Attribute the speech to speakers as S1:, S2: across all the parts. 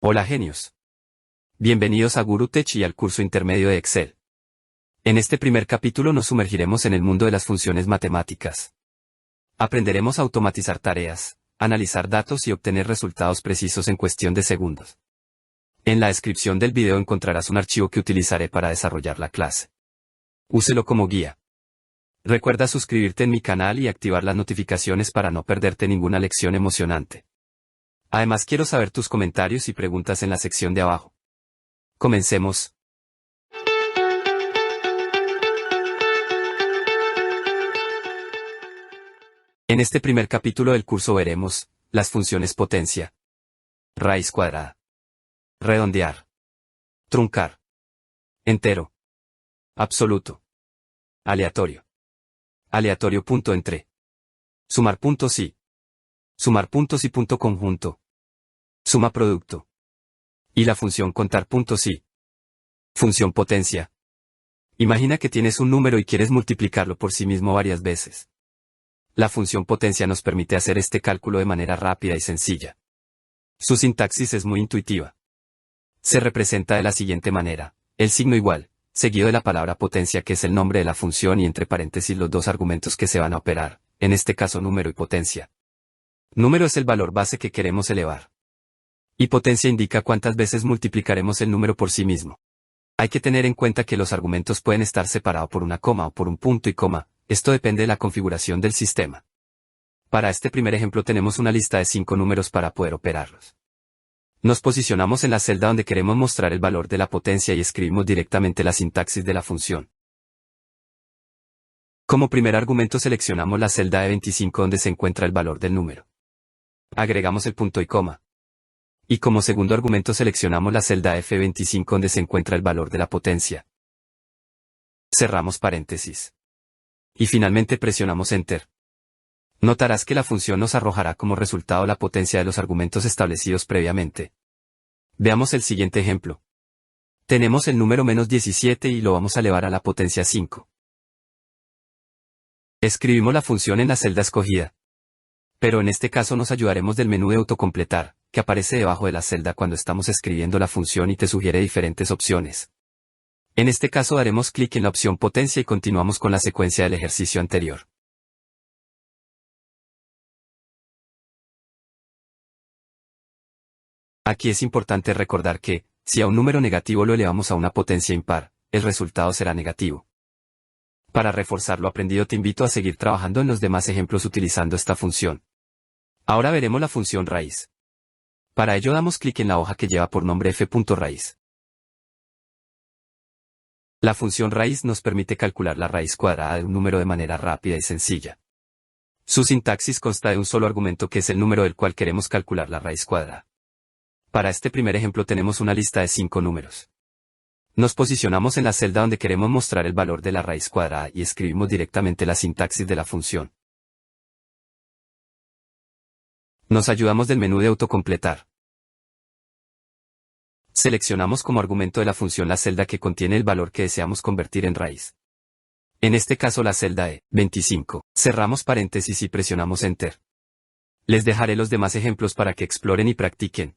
S1: Hola genios. Bienvenidos a GuruTech y al curso intermedio de Excel. En este primer capítulo nos sumergiremos en el mundo de las funciones matemáticas. Aprenderemos a automatizar tareas, analizar datos y obtener resultados precisos en cuestión de segundos. En la descripción del video encontrarás un archivo que utilizaré para desarrollar la clase. Úselo como guía. Recuerda suscribirte en mi canal y activar las notificaciones para no perderte ninguna lección emocionante. Además quiero saber tus comentarios y preguntas en la sección de abajo. Comencemos. En este primer capítulo del curso veremos las funciones potencia, raíz cuadrada, redondear, truncar, entero, absoluto, aleatorio, aleatorio punto entre, sumar puntos y punto conjunto, suma producto, y la función contar puntos y. Función potencia. Imagina que tienes un número y quieres multiplicarlo por sí mismo varias veces. La función potencia nos permite hacer este cálculo de manera rápida y sencilla. Su sintaxis es muy intuitiva. Se representa de la siguiente manera: el signo igual, seguido de la palabra potencia, que es el nombre de la función, y entre paréntesis los dos argumentos que se van a operar, en este caso número y potencia. Número es el valor base que queremos elevar. Y potencia indica cuántas veces multiplicaremos el número por sí mismo. Hay que tener en cuenta que los argumentos pueden estar separados por una coma o por un punto y coma. Esto depende de la configuración del sistema. Para este primer ejemplo tenemos una lista de 5 números para poder operarlos. Nos posicionamos en la celda donde queremos mostrar el valor de la potencia y escribimos directamente la sintaxis de la función. Como primer argumento seleccionamos la celda de 25 donde se encuentra el valor del número. Agregamos el punto y coma. Y como segundo argumento seleccionamos la celda F25 donde se encuentra el valor de la potencia. Cerramos paréntesis. Y finalmente presionamos Enter. Notarás que la función nos arrojará como resultado la potencia de los argumentos establecidos previamente. Veamos el siguiente ejemplo. Tenemos el número menos 17 y lo vamos a elevar a la potencia 5. Escribimos la función en la celda escogida. Pero en este caso nos ayudaremos del menú de autocompletar, que aparece debajo de la celda cuando estamos escribiendo la función y te sugiere diferentes opciones. En este caso daremos clic en la opción potencia y continuamos con la secuencia del ejercicio anterior. Aquí es importante recordar que, si a un número negativo lo elevamos a una potencia impar, el resultado será negativo. Para reforzar lo aprendido te invito a seguir trabajando en los demás ejemplos utilizando esta función. Ahora veremos la función raíz. Para ello damos clic en la hoja que lleva por nombre f.raíz. La función raíz nos permite calcular la raíz cuadrada de un número de manera rápida y sencilla. Su sintaxis consta de un solo argumento que es el número del cual queremos calcular la raíz cuadrada. Para este primer ejemplo tenemos una lista de 5 números. Nos posicionamos en la celda donde queremos mostrar el valor de la raíz cuadrada y escribimos directamente la sintaxis de la función. Nos ayudamos del menú de autocompletar. Seleccionamos como argumento de la función la celda que contiene el valor que deseamos convertir en raíz. En este caso la celda E25. Cerramos paréntesis y presionamos Enter. Les dejaré los demás ejemplos para que exploren y practiquen.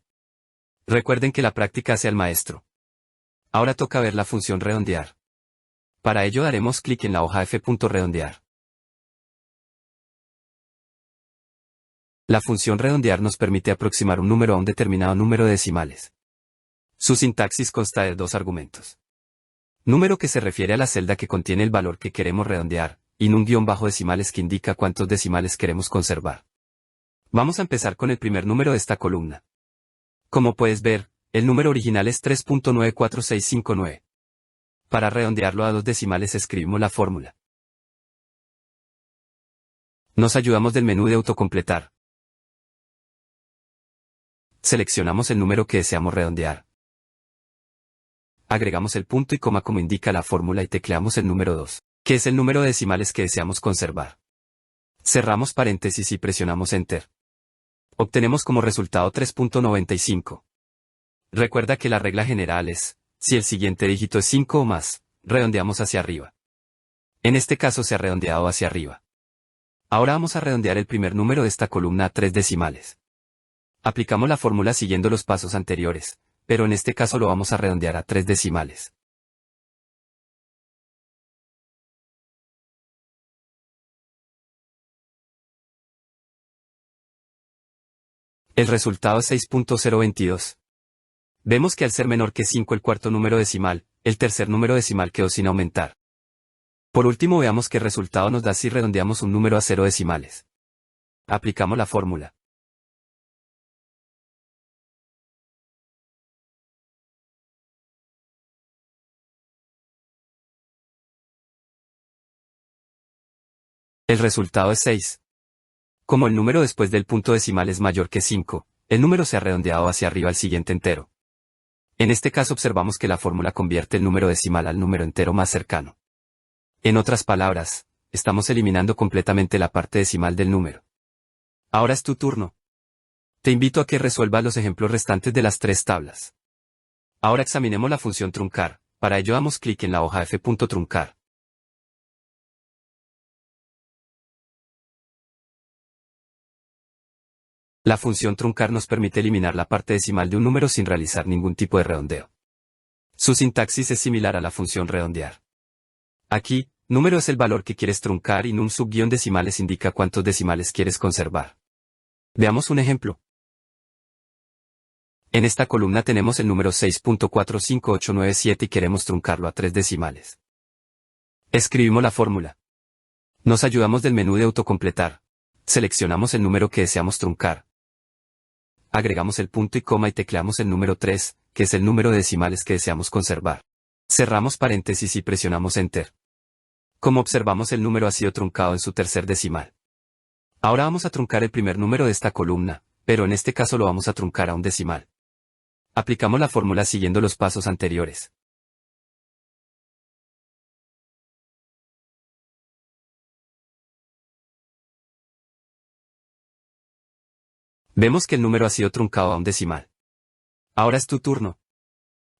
S1: Recuerden que la práctica hace al maestro. Ahora toca ver la función redondear. Para ello daremos clic en la hoja f.redondear. La función redondear nos permite aproximar un número a un determinado número de decimales. Su sintaxis consta de dos argumentos. Número, que se refiere a la celda que contiene el valor que queremos redondear, y un guión bajo decimales que indica cuántos decimales queremos conservar. Vamos a empezar con el primer número de esta columna. Como puedes ver, el número original es 3.94659. Para redondearlo a dos decimales escribimos la fórmula. Nos ayudamos del menú de autocompletar. Seleccionamos el número que deseamos redondear. Agregamos el punto y coma como indica la fórmula y tecleamos el número 2, que es el número de decimales que deseamos conservar. Cerramos paréntesis y presionamos Enter. Obtenemos como resultado 3.95. Recuerda que la regla general es, si el siguiente dígito es 5 o más, redondeamos hacia arriba. En este caso se ha redondeado hacia arriba. Ahora vamos a redondear el primer número de esta columna a 3 decimales. Aplicamos la fórmula siguiendo los pasos anteriores, pero en este caso lo vamos a redondear a 3 decimales. El resultado es 6.022. Vemos que al ser menor que 5 el cuarto número decimal, el tercer número decimal quedó sin aumentar. Por último veamos qué resultado nos da si redondeamos un número a 0 decimales. Aplicamos la fórmula. El resultado es 6. Como el número después del punto decimal es mayor que 5, el número se ha redondeado hacia arriba al siguiente entero. En este caso observamos que la fórmula convierte el número decimal al número entero más cercano. En otras palabras, estamos eliminando completamente la parte decimal del número. Ahora es tu turno. Te invito a que resuelvas los ejemplos restantes de las 3 tablas. Ahora examinemos la función truncar. Para ello damos clic en la hoja f.truncar. La función truncar nos permite eliminar la parte decimal de un número sin realizar ningún tipo de redondeo. Su sintaxis es similar a la función redondear. Aquí, número es el valor que quieres truncar y num subguión decimales indica cuántos decimales quieres conservar. Veamos un ejemplo. En esta columna tenemos el número 6.45897 y queremos truncarlo a 3 decimales. Escribimos la fórmula. Nos ayudamos del menú de autocompletar. Seleccionamos el número que deseamos truncar. Agregamos el punto y coma y tecleamos el número 3, que es el número de decimales que deseamos conservar. Cerramos paréntesis y presionamos Enter. Como observamos, el número ha sido truncado en su tercer decimal. Ahora vamos a truncar el primer número de esta columna, pero en este caso lo vamos a truncar a un decimal. Aplicamos la fórmula siguiendo los pasos anteriores. Vemos que el número ha sido truncado a un decimal. Ahora es tu turno.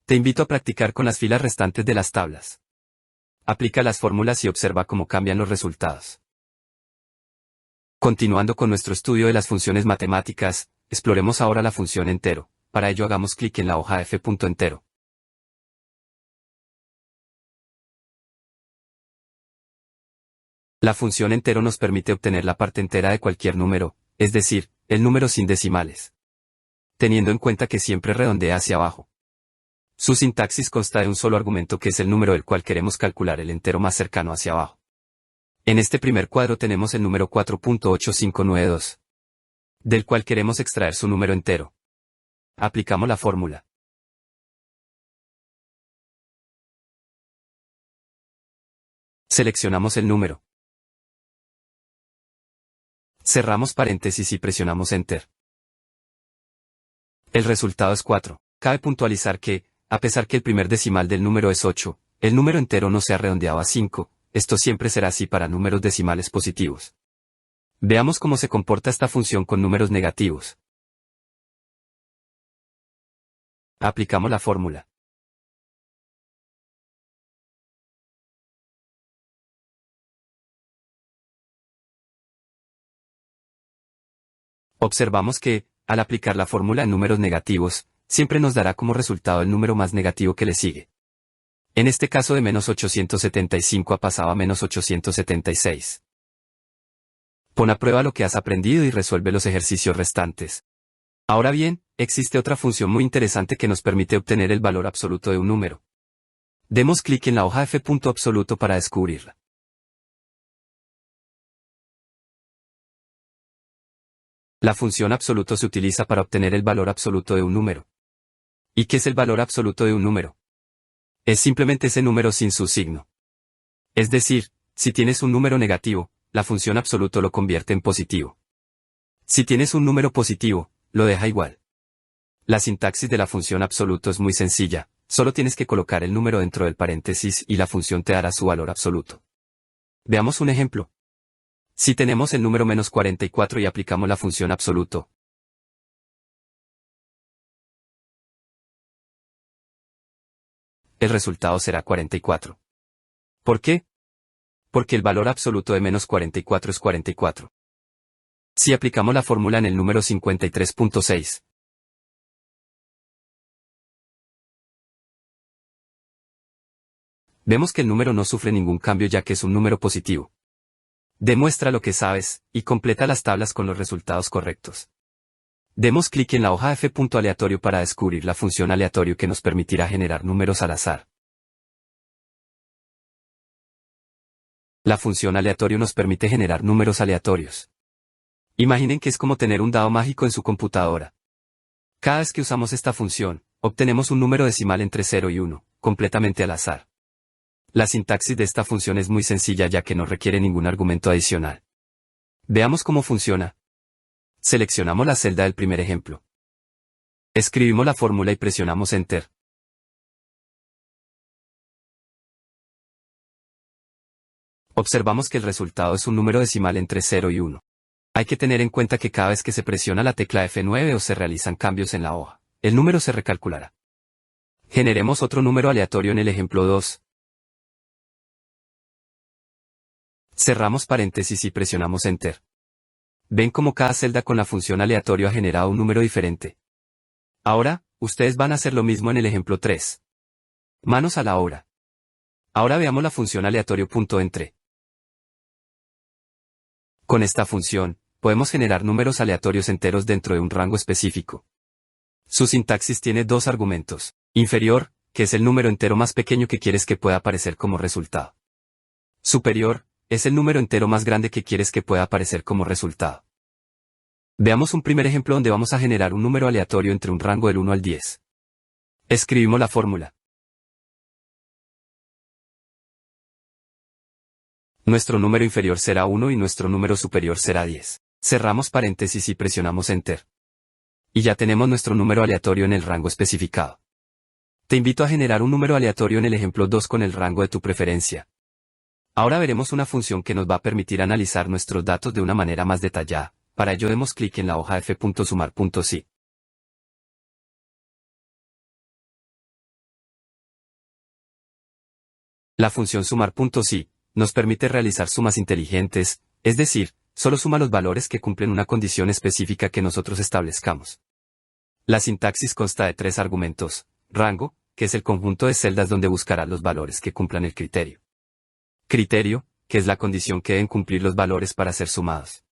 S1: Te invito a practicar con las filas restantes de las tablas. Aplica las fórmulas y observa cómo cambian los resultados. Continuando con nuestro estudio de las funciones matemáticas, exploremos ahora la función entero. Para ello hagamos clic en la hoja f.entero. La función entero nos permite obtener la parte entera de cualquier número, es decir, el número sin decimales. Teniendo en cuenta que siempre redondea hacia abajo. Su sintaxis consta de un solo argumento que es el número del cual queremos calcular el entero más cercano hacia abajo. En este primer cuadro tenemos el número 4.8592, del cual queremos extraer su número entero. Aplicamos la fórmula. Seleccionamos el número. Cerramos paréntesis y presionamos Enter. El resultado es 4. Cabe puntualizar que, a pesar que el primer decimal del número es 8, el número entero no se ha redondeado a 5, esto siempre será así para números decimales positivos. Veamos cómo se comporta esta función con números negativos. Aplicamos la fórmula. Observamos que, al aplicar la fórmula en números negativos, siempre nos dará como resultado el número más negativo que le sigue. En este caso de menos 875 ha pasado a menos 876. Pon a prueba lo que has aprendido y resuelve los ejercicios restantes. Ahora bien, existe otra función muy interesante que nos permite obtener el valor absoluto de un número. Demos clic en la hoja f.absoluto para descubrirla. La función absoluto se utiliza para obtener el valor absoluto de un número. ¿Y qué es el valor absoluto de un número? Es simplemente ese número sin su signo. Es decir, si tienes un número negativo, la función absoluto lo convierte en positivo. Si tienes un número positivo, lo deja igual. La sintaxis de la función absoluto es muy sencilla, solo tienes que colocar el número dentro del paréntesis y la función te dará su valor absoluto. Veamos un ejemplo. Si tenemos el número menos 44 y aplicamos la función absoluto, el resultado será 44. ¿Por qué? Porque el valor absoluto de menos 44 es 44. Si aplicamos la fórmula en el número 53.6, vemos que el número no sufre ningún cambio ya que es un número positivo. Demuestra lo que sabes, y completa las tablas con los resultados correctos. Demos clic en la hoja F. Aleatorio para descubrir la función aleatorio que nos permitirá generar números al azar. La función aleatorio nos permite generar números aleatorios. Imaginen que es como tener un dado mágico en su computadora. Cada vez que usamos esta función, obtenemos un número decimal entre 0 y 1, completamente al azar. La sintaxis de esta función es muy sencilla ya que no requiere ningún argumento adicional. Veamos cómo funciona. Seleccionamos la celda del primer ejemplo. Escribimos la fórmula y presionamos Enter. Observamos que el resultado es un número decimal entre 0 y 1. Hay que tener en cuenta que cada vez que se presiona la tecla F9 o se realizan cambios en la hoja, el número se recalculará. Generemos otro número aleatorio en el ejemplo 2. Cerramos paréntesis y presionamos Enter. Ven cómo cada celda con la función aleatorio ha generado un número diferente. Ahora, ustedes van a hacer lo mismo en el ejemplo 3. Manos a la obra. Ahora veamos la función aleatorio.entre. Con esta función, podemos generar números aleatorios enteros dentro de un rango específico. Su sintaxis tiene dos argumentos. Inferior, que es el número entero más pequeño que quieres que pueda aparecer como resultado. Superior, es el número entero más grande que quieres que pueda aparecer como resultado. Veamos un primer ejemplo donde vamos a generar un número aleatorio entre un rango del 1 al 10. Escribimos la fórmula. Nuestro número inferior será 1 y nuestro número superior será 10. Cerramos paréntesis y presionamos Enter. Y ya tenemos nuestro número aleatorio en el rango especificado. Te invito a generar un número aleatorio en el ejemplo 2 con el rango de tu preferencia. Ahora veremos una función que nos va a permitir analizar nuestros datos de una manera más detallada. Para ello demos clic en la hoja F.sumar.si. La función sumar.si nos permite realizar sumas inteligentes, es decir, solo suma los valores que cumplen una condición específica que nosotros establezcamos. La sintaxis consta de tres argumentos: rango, que es el conjunto de celdas donde buscará los valores que cumplan el criterio. Criterio, que es la condición que deben cumplir los valores para ser sumados.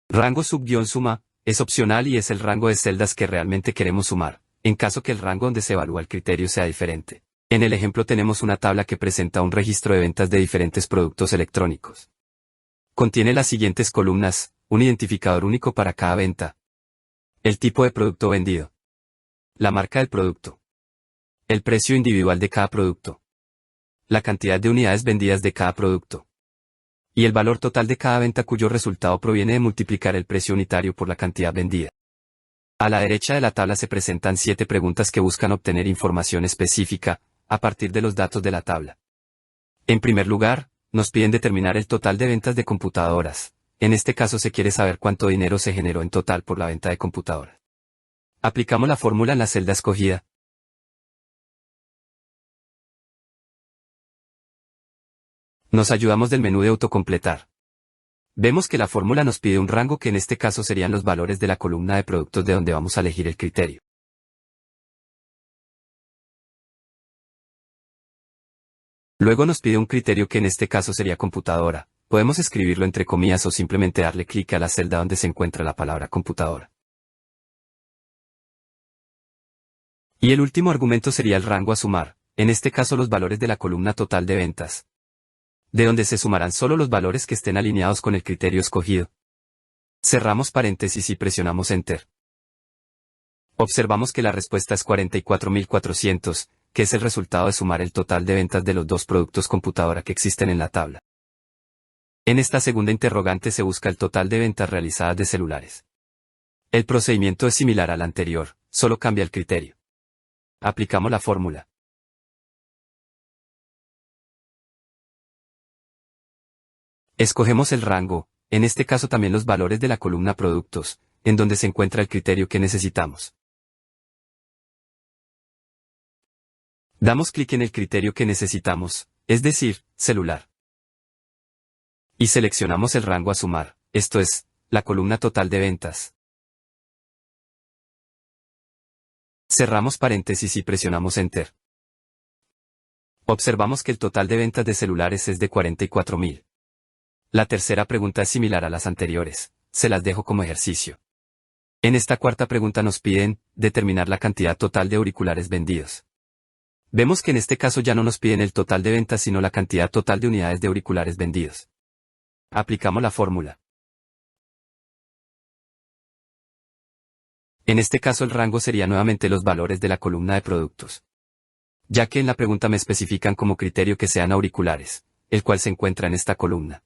S1: Rango sub-suma, es opcional y es el rango de celdas que realmente queremos sumar, en caso que el rango donde se evalúa el criterio sea diferente. En el ejemplo tenemos una tabla que presenta un registro de ventas de diferentes productos electrónicos. Contiene las siguientes columnas: un identificador único para cada venta, el tipo de producto vendido, la marca del producto, el precio individual de cada producto, la cantidad de unidades vendidas de cada producto, y el valor total de cada venta cuyo resultado proviene de multiplicar el precio unitario por la cantidad vendida. A la derecha de la tabla se presentan 7 preguntas que buscan obtener información específica, a partir de los datos de la tabla. En primer lugar, nos piden determinar el total de ventas de computadoras. En este caso se quiere saber cuánto dinero se generó en total por la venta de computadoras. Aplicamos la fórmula en la celda escogida. Nos ayudamos del menú de autocompletar. Vemos que la fórmula nos pide un rango que en este caso serían los valores de la columna de productos de donde vamos a elegir el criterio. Luego nos pide un criterio que en este caso sería computadora. Podemos escribirlo entre comillas o simplemente darle clic a la celda donde se encuentra la palabra computadora. Y el último argumento sería el rango a sumar, en este caso los valores de la columna total de ventas, de donde se sumarán solo los valores que estén alineados con el criterio escogido. Cerramos paréntesis y presionamos Enter. Observamos que la respuesta es 44.400, que es el resultado de sumar el total de ventas de los dos productos computadora que existen en la tabla. En esta segunda interrogante se busca el total de ventas realizadas de celulares. El procedimiento es similar al anterior, solo cambia el criterio. Aplicamos la fórmula. Escogemos el rango, en este caso también los valores de la columna productos, en donde se encuentra el criterio que necesitamos. Damos clic en el criterio que necesitamos, es decir, celular. Y seleccionamos el rango a sumar, esto es, la columna total de ventas. Cerramos paréntesis y presionamos Enter. Observamos que el total de ventas de celulares es de 44.000. La tercera pregunta es similar a las anteriores, se las dejo como ejercicio. En esta cuarta pregunta nos piden determinar la cantidad total de auriculares vendidos. Vemos que en este caso ya no nos piden el total de ventas sino la cantidad total de unidades de auriculares vendidos. Aplicamos la fórmula. En este caso el rango sería nuevamente los valores de la columna de productos. Ya que en la pregunta me especifican como criterio que sean auriculares, el cual se encuentra en esta columna.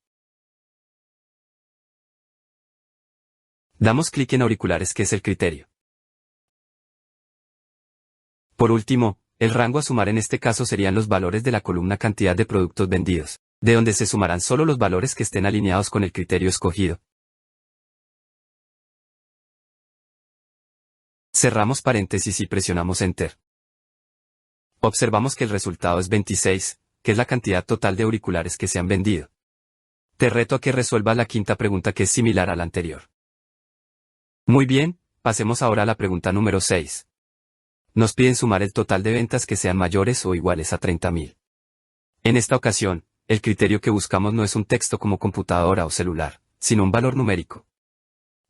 S1: Damos clic en auriculares, que es el criterio. Por último, el rango a sumar en este caso serían los valores de la columna cantidad de productos vendidos, de donde se sumarán solo los valores que estén alineados con el criterio escogido. Cerramos paréntesis y presionamos Enter. Observamos que el resultado es 26, que es la cantidad total de auriculares que se han vendido. Te reto a que resuelvas la quinta pregunta, que es similar a la anterior. Muy bien, pasemos ahora a la pregunta número 6. Nos piden sumar el total de ventas que sean mayores o iguales a 30.000. En esta ocasión, el criterio que buscamos no es un texto como computadora o celular, sino un valor numérico.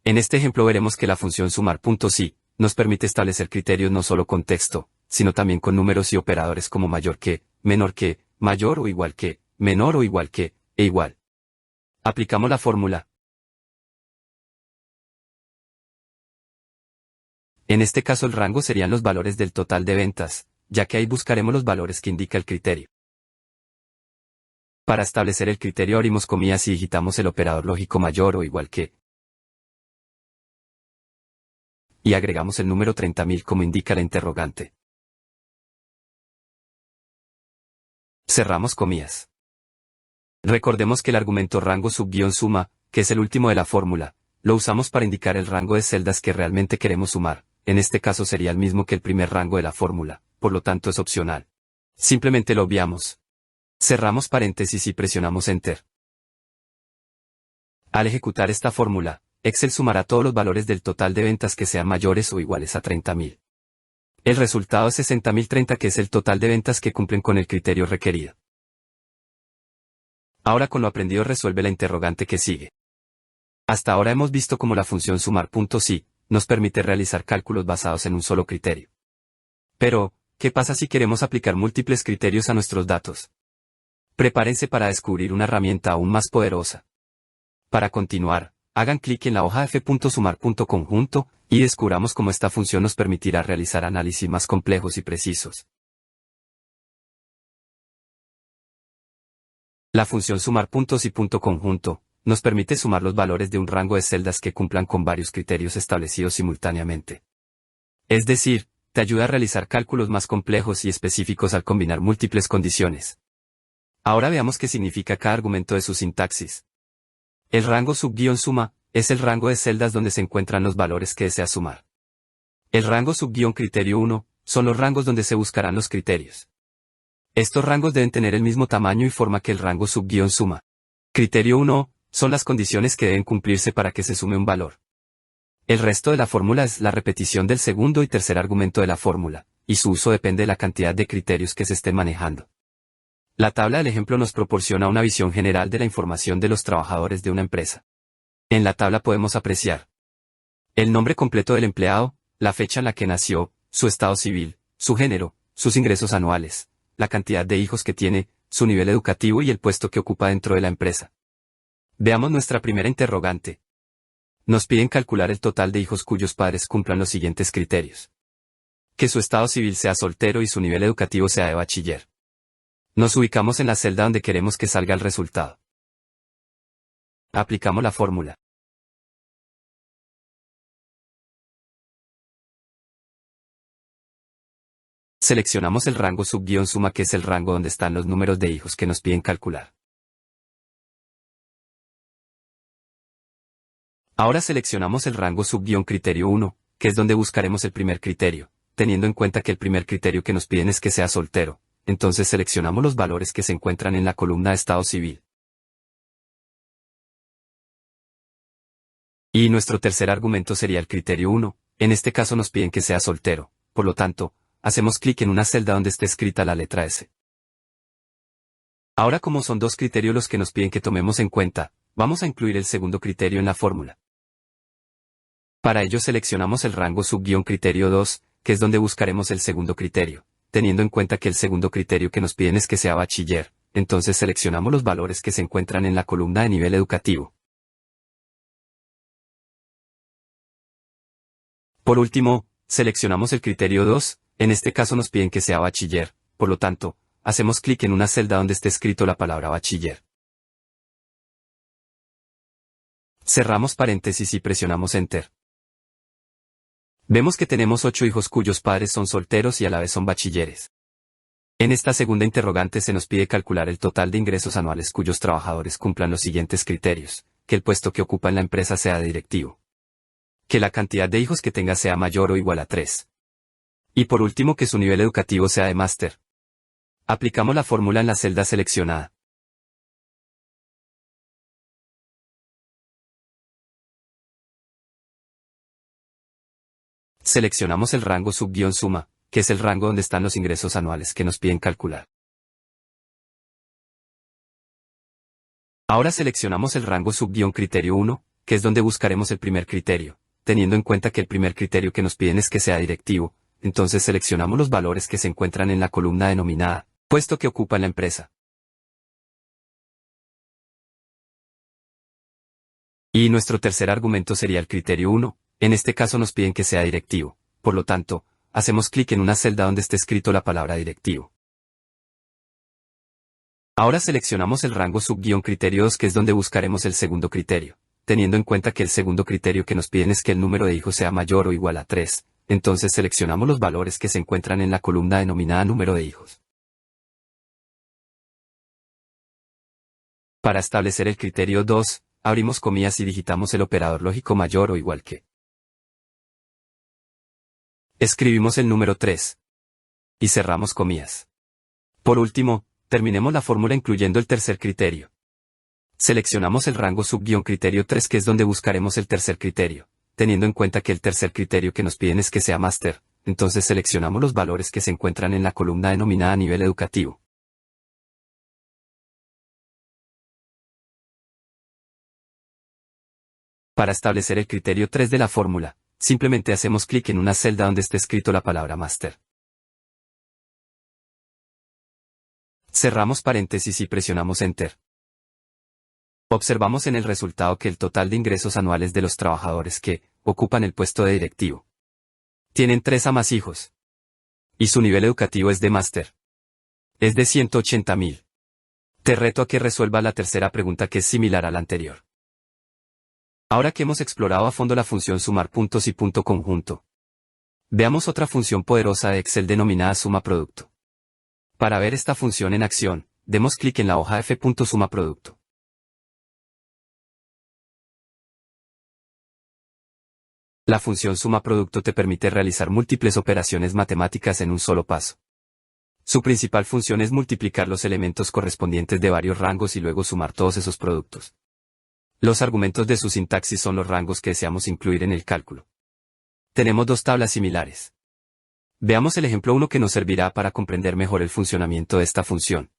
S1: En este ejemplo veremos que la función sumar.si nos permite establecer criterios no solo con texto, sino también con números y operadores como mayor que, menor que, mayor o igual que, menor o igual que, e igual. Aplicamos la fórmula. En este caso el rango serían los valores del total de ventas, ya que ahí buscaremos los valores que indica el criterio. Para establecer el criterio abrimos comillas y digitamos el operador lógico mayor o igual que. Y agregamos el número 30.000 como indica la interrogante. Cerramos comillas. Recordemos que el argumento rango suma, que es el último de la fórmula, lo usamos para indicar el rango de celdas que realmente queremos sumar. En este caso sería el mismo que el primer rango de la fórmula, por lo tanto es opcional. Simplemente lo obviamos. Cerramos paréntesis y presionamos Enter. Al ejecutar esta fórmula, Excel sumará todos los valores del total de ventas que sean mayores o iguales a 30.000. El resultado es 60.030, que es el total de ventas que cumplen con el criterio requerido. Ahora con lo aprendido resuelve la interrogante que sigue. Hasta ahora hemos visto cómo la función sumar.si nos permite realizar cálculos basados en un solo criterio. Pero, ¿qué pasa si queremos aplicar múltiples criterios a nuestros datos? Prepárense para descubrir una herramienta aún más poderosa. Para continuar, hagan clic en la hoja f.sumar.conjunto y descubramos cómo esta función nos permitirá realizar análisis más complejos y precisos. La función sumar.si.conjunto nos permite sumar los valores de un rango de celdas que cumplan con varios criterios establecidos simultáneamente. Es decir, te ayuda a realizar cálculos más complejos y específicos al combinar múltiples condiciones. Ahora veamos qué significa cada argumento de su sintaxis. El rango suma es el rango de celdas donde se encuentran los valores que desea sumar. El rango criterio 1 son los rangos donde se buscarán los criterios. Estos rangos deben tener el mismo tamaño y forma que el rango suma. Criterio 1 son las condiciones que deben cumplirse para que se sume un valor. El resto de la fórmula es la repetición del segundo y tercer argumento de la fórmula, y su uso depende de la cantidad de criterios que se estén manejando. La tabla del ejemplo nos proporciona una visión general de la información de los trabajadores de una empresa. En la tabla podemos apreciar el nombre completo del empleado, la fecha en la que nació, su estado civil, su género, sus ingresos anuales, la cantidad de hijos que tiene, su nivel educativo y el puesto que ocupa dentro de la empresa. Veamos nuestra primera interrogante. Nos piden calcular el total de hijos cuyos padres cumplan los siguientes criterios. Que su estado civil sea soltero y su nivel educativo sea de bachiller. Nos ubicamos en la celda donde queremos que salga el resultado. Aplicamos la fórmula. Seleccionamos el rango suma, que es el rango donde están los números de hijos que nos piden calcular. Ahora seleccionamos el rango criterio 1, que es donde buscaremos el primer criterio, teniendo en cuenta que el primer criterio que nos piden es que sea soltero. Entonces seleccionamos los valores que se encuentran en la columna de estado civil. Y nuestro tercer argumento sería el criterio 1, en este caso nos piden que sea soltero, por lo tanto, hacemos clic en una celda donde esté escrita la letra S. Ahora como son dos criterios los que nos piden que tomemos en cuenta, vamos a incluir el segundo criterio en la fórmula. Para ello seleccionamos el rango sub-criterio 2, que es donde buscaremos el segundo criterio, teniendo en cuenta que el segundo criterio que nos piden es que sea bachiller, entonces seleccionamos los valores que se encuentran en la columna de nivel educativo. Por último, seleccionamos el criterio 2, en este caso nos piden que sea bachiller, por lo tanto, hacemos clic en una celda donde esté escrito la palabra bachiller. Cerramos paréntesis y presionamos Enter. Vemos que tenemos 8 hijos cuyos padres son solteros y a la vez son bachilleres. En esta segunda interrogante se nos pide calcular el total de ingresos anuales cuyos trabajadores cumplan los siguientes criterios: que el puesto que ocupa en la empresa sea de directivo, que la cantidad de hijos que tenga sea mayor o igual a 3. Y por último que su nivel educativo sea de máster. Aplicamos la fórmula en la celda seleccionada. Seleccionamos el rango sub-suma, que es el rango donde están los ingresos anuales que nos piden calcular. Ahora seleccionamos el rango sub-criterio 1, que es donde buscaremos el primer criterio, teniendo en cuenta que el primer criterio que nos piden es que sea directivo, entonces seleccionamos los valores que se encuentran en la columna denominada puesto que ocupa en la empresa. Y nuestro tercer argumento sería el criterio 1, en este caso nos piden que sea directivo, por lo tanto, hacemos clic en una celda donde esté escrito la palabra directivo. Ahora seleccionamos el rango sub-criterio 2, que es donde buscaremos el segundo criterio, teniendo en cuenta que el segundo criterio que nos piden es que el número de hijos sea mayor o igual a 3, entonces seleccionamos los valores que se encuentran en la columna denominada número de hijos. Para establecer el criterio 2, abrimos comillas y digitamos el operador lógico mayor o igual que. Escribimos el número 3. Y cerramos comillas. Por último, terminemos la fórmula incluyendo el tercer criterio. Seleccionamos el rango sub-criterio 3, que es donde buscaremos el tercer criterio, teniendo en cuenta que el tercer criterio que nos piden es que sea máster, entonces seleccionamos los valores que se encuentran en la columna denominada nivel educativo. Para establecer el criterio 3 de la fórmula, simplemente hacemos clic en una celda donde esté escrito la palabra máster. Cerramos paréntesis y presionamos Enter. Observamos en el resultado que el total de ingresos anuales de los trabajadores que ocupan el puesto de directivo tienen 3 o más hijos. Y su nivel educativo es de máster. Es de 180.000. Te reto a que resuelvas la tercera pregunta, que es similar a la anterior. Ahora que hemos explorado a fondo la función sumar puntos y punto conjunto, veamos otra función poderosa de Excel denominada suma producto. Para ver esta función en acción, demos clic en la hoja F.suma producto. La función suma producto te permite realizar múltiples operaciones matemáticas en un solo paso. Su principal función es multiplicar los elementos correspondientes de varios rangos y luego sumar todos esos productos. Los argumentos de su sintaxis son los rangos que deseamos incluir en el cálculo. Tenemos dos tablas similares. Veamos el ejemplo 1 que nos servirá para comprender mejor el funcionamiento de esta función.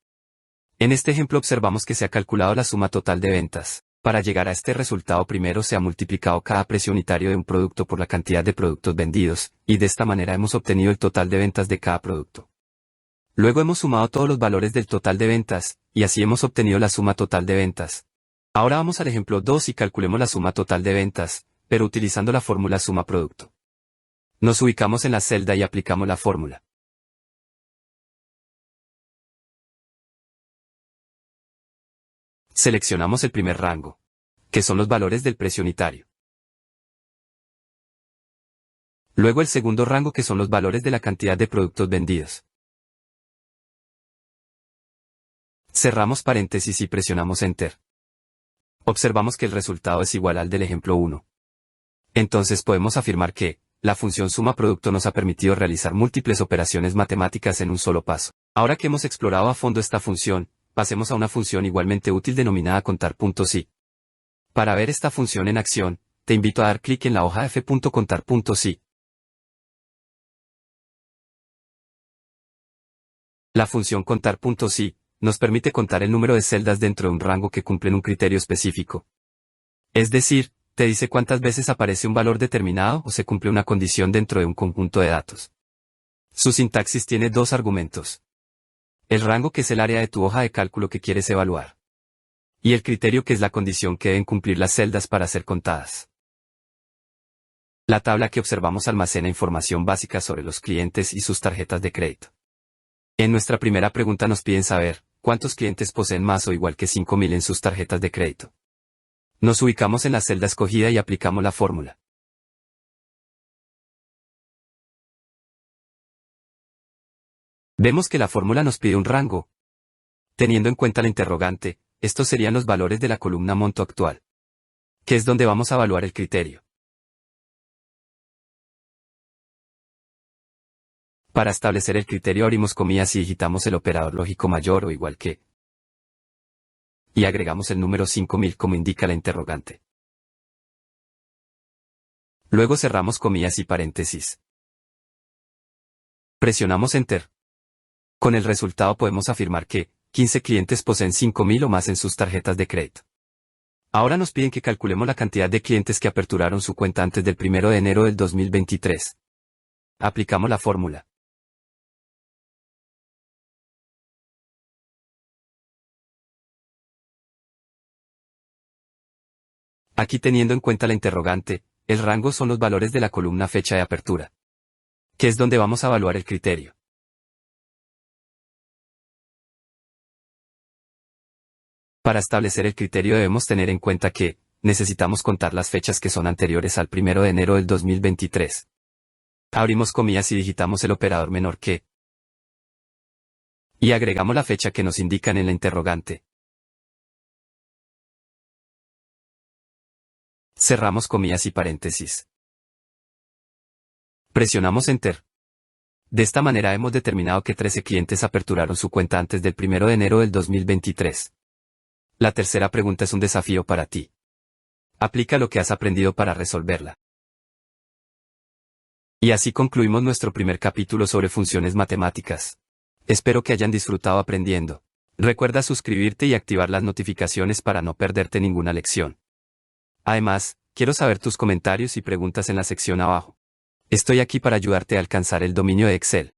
S1: En este ejemplo observamos que se ha calculado la suma total de ventas. Para llegar a este resultado primero se ha multiplicado cada precio unitario de un producto por la cantidad de productos vendidos, y de esta manera hemos obtenido el total de ventas de cada producto. Luego hemos sumado todos los valores del total de ventas, y así hemos obtenido la suma total de ventas. Ahora vamos al ejemplo 2 y calculemos la suma total de ventas, pero utilizando la fórmula suma producto. Nos ubicamos en la celda y aplicamos la fórmula. Seleccionamos el primer rango, que son los valores del precio unitario. Luego el segundo rango, que son los valores de la cantidad de productos vendidos. Cerramos paréntesis y presionamos Enter. Observamos que el resultado es igual al del ejemplo 1. Entonces podemos afirmar que la función suma producto nos ha permitido realizar múltiples operaciones matemáticas en un solo paso. Ahora que hemos explorado a fondo esta función, pasemos a una función igualmente útil denominada contar puntos y. Para ver esta función en acción, te invito a dar clic en la hoja f.contar.si. La función contar.si nos permite contar el número de celdas dentro de un rango que cumplen un criterio específico. Es decir, te dice cuántas veces aparece un valor determinado o se cumple una condición dentro de un conjunto de datos. Su sintaxis tiene dos argumentos. El rango, que es el área de tu hoja de cálculo que quieres evaluar. Y el criterio, que es la condición que deben cumplir las celdas para ser contadas. La tabla que observamos almacena información básica sobre los clientes y sus tarjetas de crédito. En nuestra primera pregunta nos piden saber cuántos clientes poseen más o igual que 5.000 en sus tarjetas de crédito. Nos ubicamos en la celda escogida y aplicamos la fórmula. Vemos que la fórmula nos pide un rango. Teniendo en cuenta la interrogante, estos serían los valores de la columna monto actual, que es donde vamos a evaluar el criterio. Para establecer el criterio abrimos comillas y digitamos el operador lógico mayor o igual que, y agregamos el número 5.000 como indica la interrogante. Luego cerramos comillas y paréntesis. Presionamos Enter. Con el resultado podemos afirmar que 15 clientes poseen 5.000 o más en sus tarjetas de crédito. Ahora nos piden que calculemos la cantidad de clientes que aperturaron su cuenta antes del 1 de enero del 2023. Aplicamos la fórmula. Aquí, teniendo en cuenta la interrogante, el rango son los valores de la columna fecha de apertura, que es donde vamos a evaluar el criterio. Para establecer el criterio debemos tener en cuenta que necesitamos contar las fechas que son anteriores al 1 de enero del 2023. Abrimos comillas y digitamos el operador menor que, y agregamos la fecha que nos indican en la interrogante. Cerramos comillas y paréntesis. Presionamos Enter. De esta manera hemos determinado que 13 clientes aperturaron su cuenta antes del 1 de enero del 2023. La tercera pregunta es un desafío para ti. Aplica lo que has aprendido para resolverla. Y así concluimos nuestro primer capítulo sobre funciones matemáticas. Espero que hayan disfrutado aprendiendo. Recuerda suscribirte y activar las notificaciones para no perderte ninguna lección. Además, quiero saber tus comentarios y preguntas en la sección abajo. Estoy aquí para ayudarte a alcanzar el dominio de Excel.